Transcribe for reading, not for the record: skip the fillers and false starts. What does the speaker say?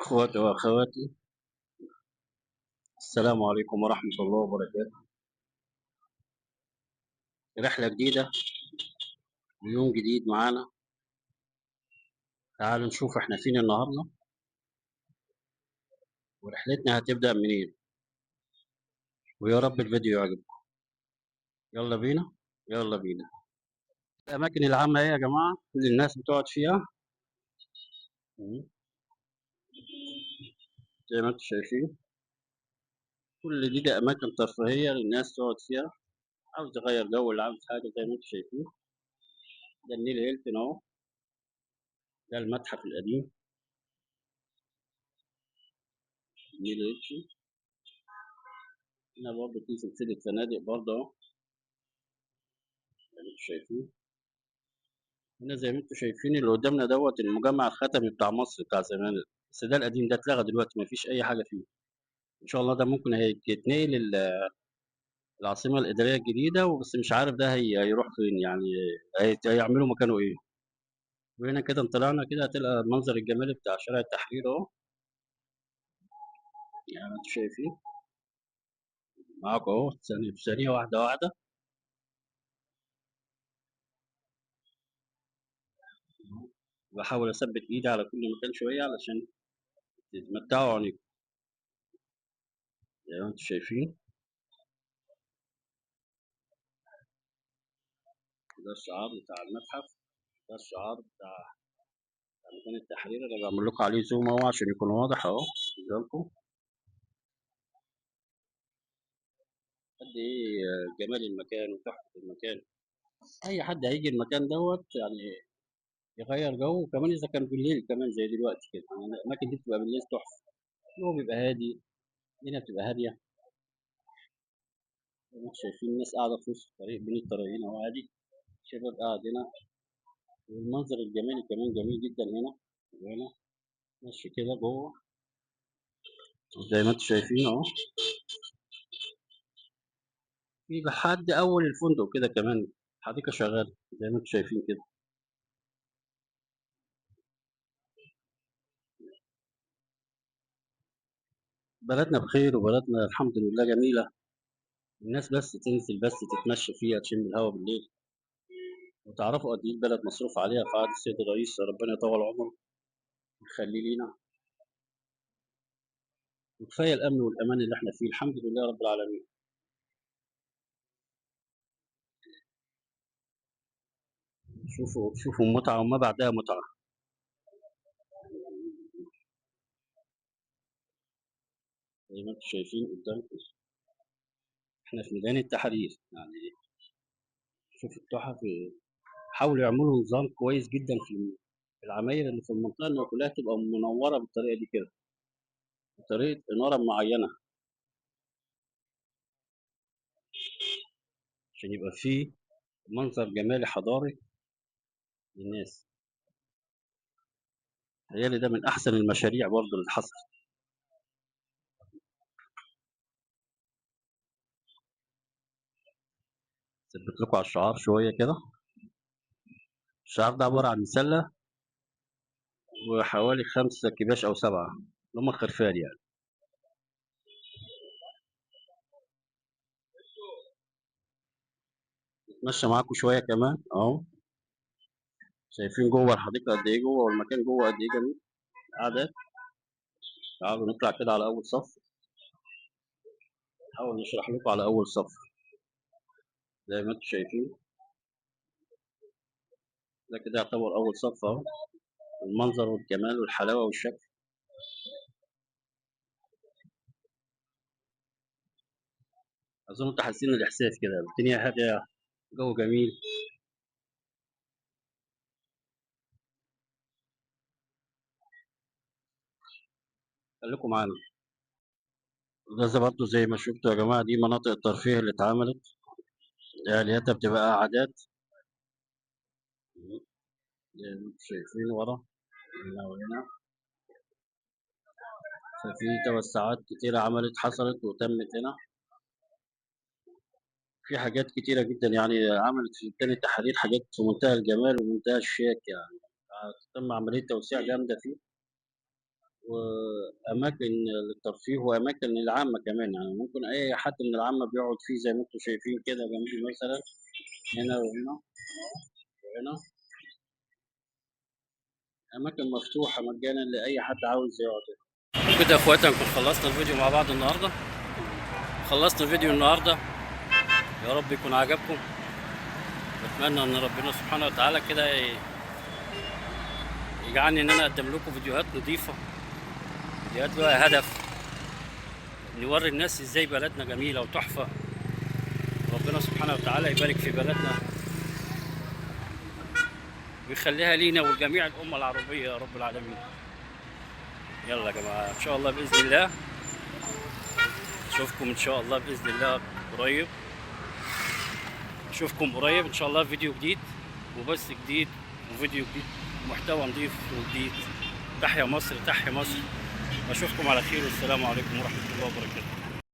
إخواتي وأخواتي، السلام عليكم ورحمة الله وبركاته. رحلة جديدة ويوم جديد معانا. تعالوا نشوف احنا فين النهاردة ورحلتنا هتبدأ منين، ويا رب الفيديو يعجبكم. يلا بينا يلا بينا. الأماكن العامة ايه يا جماعة اللي الناس بتقعد فيها؟ مم. زي ما انتم شايفين كل دي أماكن ترفيهية للناس تقعد فيها، عاوز يغير جو اللي عاوز حاجة. زي ما انتم شايفين ده النيل هيلتون اهو، ده المتحف القديم النيل هيلتون. هنا برضه في سلسلة فنادق برضه اهو زي ما انتم شايفين. هنا زي ما انتم شايفين اللي قدامنا دوت المجمع الختمي بتاع مصر بتاع زمان، بس ده القديم، ده اتلغى دلوقتي مفيش أي حاجة فيه. إن شاء الله ده ممكن هيتنقل العاصمة الإدارية الجديدة، وبس مش عارف ده هيروح فين يعني، هيعملوا مكانه إيه. وهنا كده طلعنا كده هتلقى المنظر الجمالي بتاع شارع التحرير أهو، يعني انتم شايفين معاكم أهو ثانية بثانية، واحدة واحدة. بحاول أثبت إيدي على كل مكان شوية علشان تتمتعوا عينيكم. زي ما انتم شايفين ده الشعار بتاع المتحف، ده الشعار بتاع مكان التحرير. انا بعمل لكم عليه زوم اهو عشان يكون واضح اهو قدامكم قد ايه جمال المكان وتحفه المكان. اي حد هيجي المكان دوت يعني يغير جو، وكمان اذا كان بالليل كمان زي دلوقتي كده، يعني الاماكن دي بتبقى بالليل تحفه، الجو بيبقى هادي، الدنيا بتبقى هاديه. زي ما انتم شايفين الناس قاعده في وسط الطريق بين الطريقين اهو عادي، شباب قاعد هنا، والمنظر الجمالي كمان جميل جدا هنا. وهنا ماشي كده جوه زي ما انتم شايفين اهو، في لحد اول الفندق كده كمان حديقه شغاله زي ما انتم شايفين كده. بلدنا بخير وبلدنا الحمد لله جميلة، الناس بس تنزل بس تتمشى فيها تشم الهوا بالليل، وتعرفوا قد ايه البلد مصروف عليها في عهد السيد الرئيس، ربنا يطول عمره ويخليه لينا. وكفاية الأمن والأمان اللي احنا فيه الحمد لله رب العالمين. شوفوا متعة وما بعدها متعة. زي ما انتم شايفين قدامكم احنا في ميدان التحرير يعني. شوفوا التحف، حاولوا يعملوا نظام كويس جدا في العماير اللي في المنطقة، إنها كلها تبقى منورة بالطريقة دي كده، بطريقة إنارة معينة، عشان يبقى فيه منظر جمالي حضاري للناس. تهيألي ده من أحسن المشاريع برضه اللي حصلت. أثبت لكم على الشعار شوية كده. الشعار ده عبارة عن مسلة وحوالي 5 كباش أو 7 اللي هم الخرفان يعني. نتمشى معاكم شوية كمان أهو، شايفين جوه الحديقة قد إيه جوه، والمكان جوه قد إيه جميل. قعدات. تعالوا نطلع كده على أول صف، نحاول نشرح لكم على أول صف. زي ما أنتم شايفين ده كده يعتبر أول صف أهو، المنظر والجمال والحلاوة والشكل. أظن أنتوا حاسين الإحساس كده، الدنيا هادية، جو جميل. خليكم معانا. ده برضه زي ما شفتوا يا جماعة، دي مناطق الترفيه اللي اتعملت، يعني هي بتبقى قعدات زي ما انتم شايفين ورا، هنا وهنا. ففي توسعات كتيرة حصلت وتمت هنا، في حاجات كتيرة جدا يعني عملت في ميدان التحرير، حاجات في منتهى الجمال ومنتهى الشياك يعني. تم عملية توسيع جامدة فيه، وأماكن للترفيه وأماكن للعامة كمان، يعني ممكن أي حد من العامة بيقعد فيه زي ما أنتم شايفين كده جنبي مثلًا، هنا وهنا وهنا، أماكن مفتوحة مجانًا لأي حد عاوز يقعد هنا. كده يا اخواتي نكون خلصنا الفيديو مع بعض النهارده. خلصنا الفيديو النهارده، يا رب يكون عجبكم. بتمنى ان ربنا سبحانه وتعالى كده يجعلني ان انا اقدم لكم فيديوهات نظيفه، فيديوهات لها هدف، نوري الناس ازاي بلدنا جميله وتحفه. ربنا سبحانه وتعالى يبارك في بلدنا ويخليها لينا ولجميع الامه العربيه يا رب العالمين. يلا يا جماعه ان شاء الله باذن الله اشوفكم ان شاء الله باذن الله قريب. اشوفكم قريب ان شاء الله في فيديو جديد وبث جديد وفيديو جديد، محتوى نظيف وجديد. تحيا مصر، تحيا مصر. اشوفكم على خير والسلام عليكم ورحمه الله وبركاته.